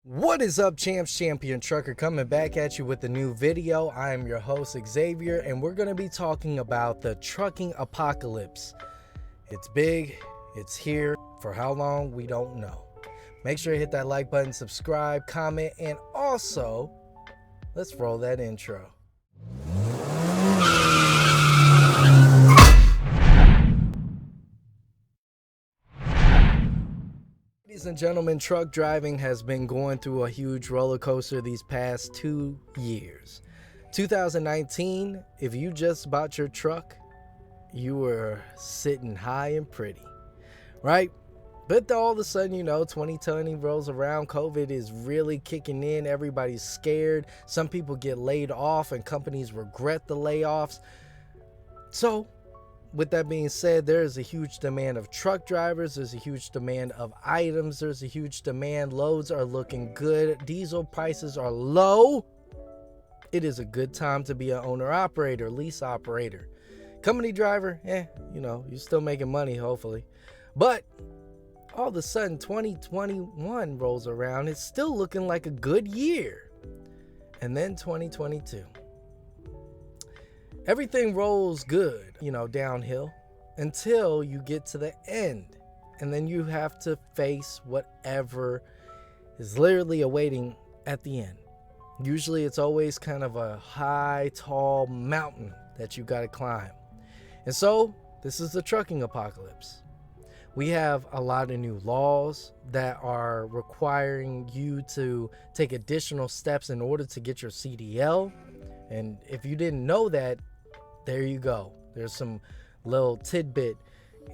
What is up, champs? Champion Trucker coming back at you with a new video. I am your host, Xavier, and we're going to be talking about the trucking apocalypse. It's big, it's here. For how long, we don't know. Make sure to hit that like button, subscribe, comment, and also, let's roll that intro. Ladies and gentlemen, truck driving has been going through a huge roller coaster these past 2 years. 2019, if you just bought your truck, you were sitting high and pretty, right? But all of a sudden, 2020 rolls around, COVID is really kicking in, everybody's scared, some people get laid off and companies regret the layoffs. So, with that being said, there is a huge demand of truck drivers. There's a huge demand of items. There's a huge demand. Loads are looking good. Diesel prices are low. It is a good time to be an owner operator, lease operator. Company driver, you're still making money, hopefully. But all of a sudden, 2021 rolls around. It's still looking like a good year. And then 2022. Everything rolls good, downhill until you get to the end. And then you have to face whatever is literally awaiting at the end. Usually it's always kind of a high, tall mountain that you got to climb. And so this is the trucking apocalypse. We have a lot of new laws that are requiring you to take additional steps in order to get your CDL. And if you didn't know that, there you go. There's some little tidbit.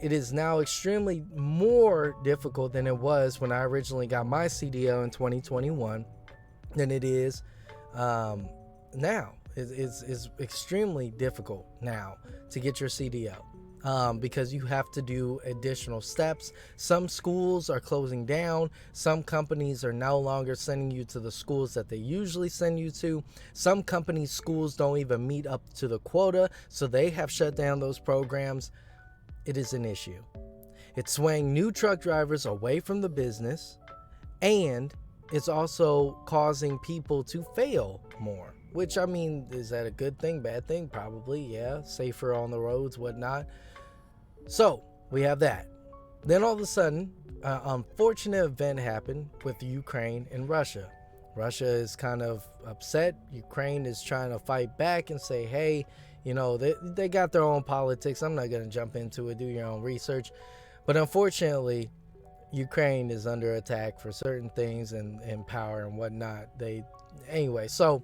It is now extremely more difficult than it was when I originally got my CDL in 2021 than it is now. It's extremely difficult now to get your CDL. Because you have to do additional steps. Some schools are closing down. Some companies are no longer sending you to the schools that they usually send you to. Some companies' schools don't even meet up to the quota, so they have shut down those programs. It is an issue. It's swaying new truck drivers away from the business, and it's also causing people to fail more. Which, is that a good thing, bad thing? Probably, yeah. Safer on the roads, whatnot. So, we have that. Then all of a sudden, an unfortunate event happened with Ukraine and Russia. Russia is kind of upset. Ukraine is trying to fight back and say, hey, they got their own politics. I'm not going to jump into it. Do your own research. But unfortunately, Ukraine is under attack for certain things and power and whatnot. So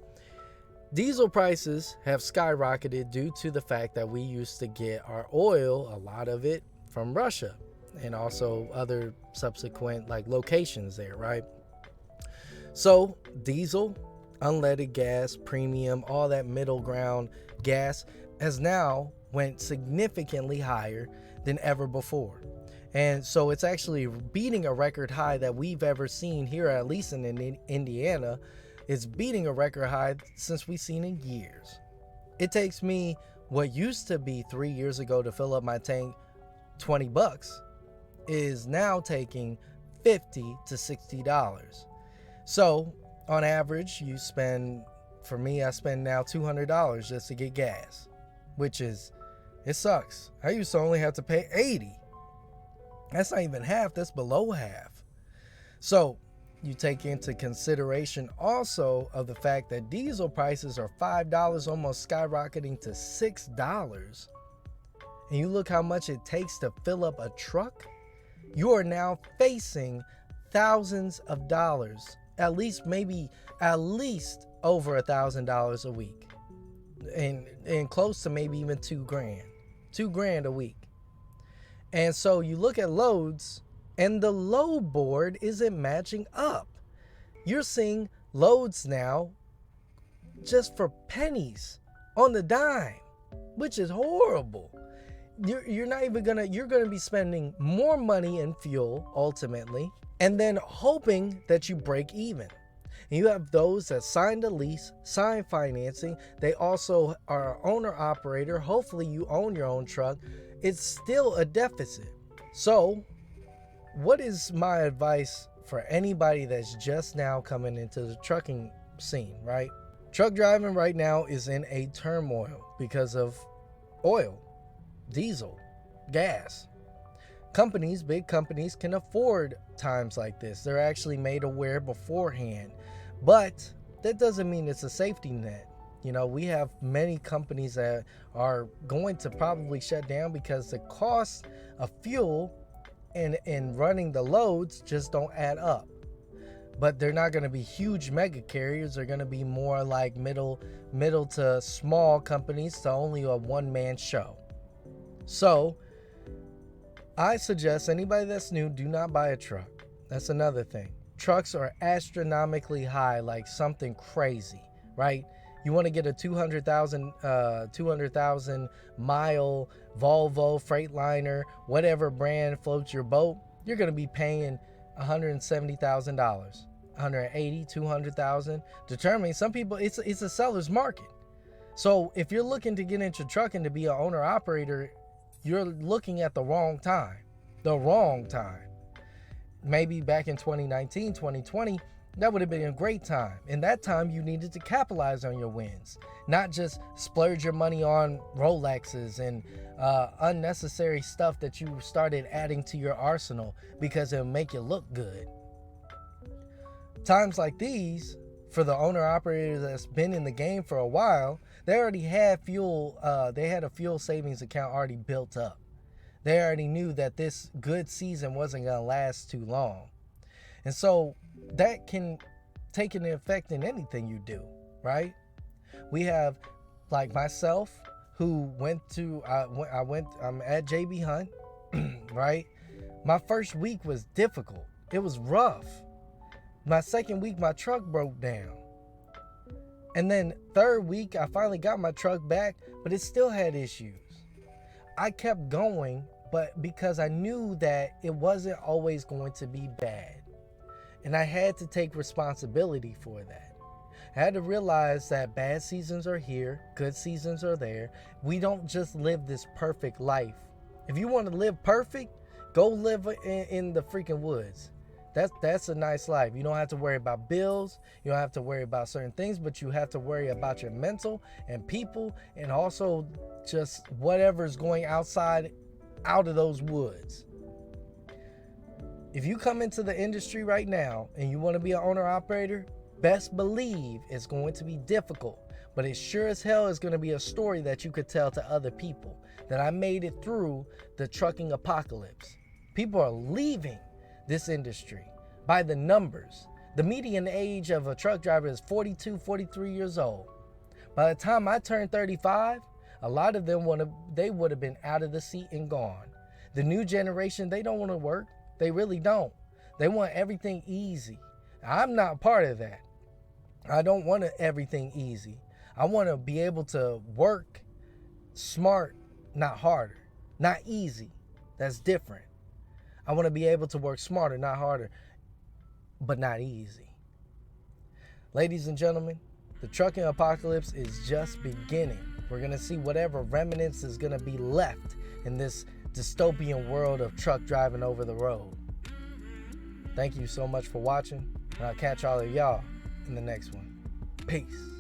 diesel prices have skyrocketed due to the fact that we used to get our oil, a lot of it, from Russia and also other subsequent locations there, right? So diesel, unleaded gas, premium, all that middle ground gas has now went significantly higher than ever before. And so it's actually beating a record high that we've ever seen here, at least in Indiana. It's beating a record high since we've seen in years. It takes me what used to be 3 years ago to fill up my tank, $20, is now taking $50 to $60. So on average, I spend now $200 just to get gas, which it sucks. I used to only have to pay $80. That's not even half, that's below half. So you take into consideration also of the fact that diesel prices are $5, almost skyrocketing to $6. And you look how much it takes to fill up a truck. You are now facing thousands of dollars, at least over $1,000 a week, and close to maybe even $2,000 a week. And so you look at loads, and the load board isn't matching up. You're seeing loads now just for pennies on the dime, which is horrible. You're gonna be spending more money in fuel ultimately, and then hoping that you break even. And you have those that signed a lease, signed financing. They also are owner operator. Hopefully you own your own truck. It's still a deficit. So what is my advice for anybody that's just now coming into the trucking scene, right? Truck driving right now is in a turmoil because of oil, diesel, gas. Companies, big companies, can afford times like this. They're actually made aware beforehand. But that doesn't mean it's a safety net. You know, we have many companies that are going to probably shut down because the cost of fuel and running the loads just don't add up. But they're not going to be huge mega carriers. They're going to be more like middle to small companies to only a one-man show. So I suggest anybody that's new, do not buy a truck. That's another thing. Trucks are astronomically high, like something crazy, right? You want to get a 200,000 mile Volvo, Freightliner, whatever brand floats your boat, you're going to be paying $170,000, $180,000, $200,000. Determining, some people, it's a seller's market. So if you're looking to get into trucking to be an owner operator, you're looking at the wrong time. Maybe back in 2019, 2020, that would have been a great time. In that time, you needed to capitalize on your wins, not just splurge your money on Rolexes and unnecessary stuff that you started adding to your arsenal because it'll make you look good. Times like these, for the owner operator that's been in the game for a while, they already had fuel. They had a fuel savings account already built up. They already knew that this good season wasn't going to last too long. And so that can take an effect in anything you do, right? We have, like myself, who went to, I'm at JB Hunt, right? My first week was difficult. It was rough. My second week, my truck broke down. And then third week, I finally got my truck back, but it still had issues. I kept going, but because I knew that it wasn't always going to be bad. And I had to take responsibility for that. I had to realize that bad seasons are here, good seasons are there. We don't just live this perfect life. If you want to live perfect, go live in the freaking woods. That's a nice life. You don't have to worry about bills. You don't have to worry about certain things, but you have to worry about your mental and people, and also just whatever's going outside, out of those woods. If you come into the industry right now and you want to be an owner operator, best believe it's going to be difficult, but it sure as hell is going to be a story that you could tell to other people that I made it through the trucking apocalypse. People are leaving this industry by the numbers. The median age of a truck driver is 42, 43 years old. By the time I turned 35, a lot of them they would have been out of the seat and gone. The new generation, they don't want to work. They really don't. They want everything easy. I'm not part of that. I don't want everything easy. I want to be able to work smart, not harder. Not easy. That's different. I want to be able to work smarter, not harder, but not easy. Ladies and gentlemen, the trucking apocalypse is just beginning. We're going to see whatever remnants is going to be left in this dystopian world of truck driving over the road. Thank you so much for watching, and I'll catch all of y'all in the next one. Peace.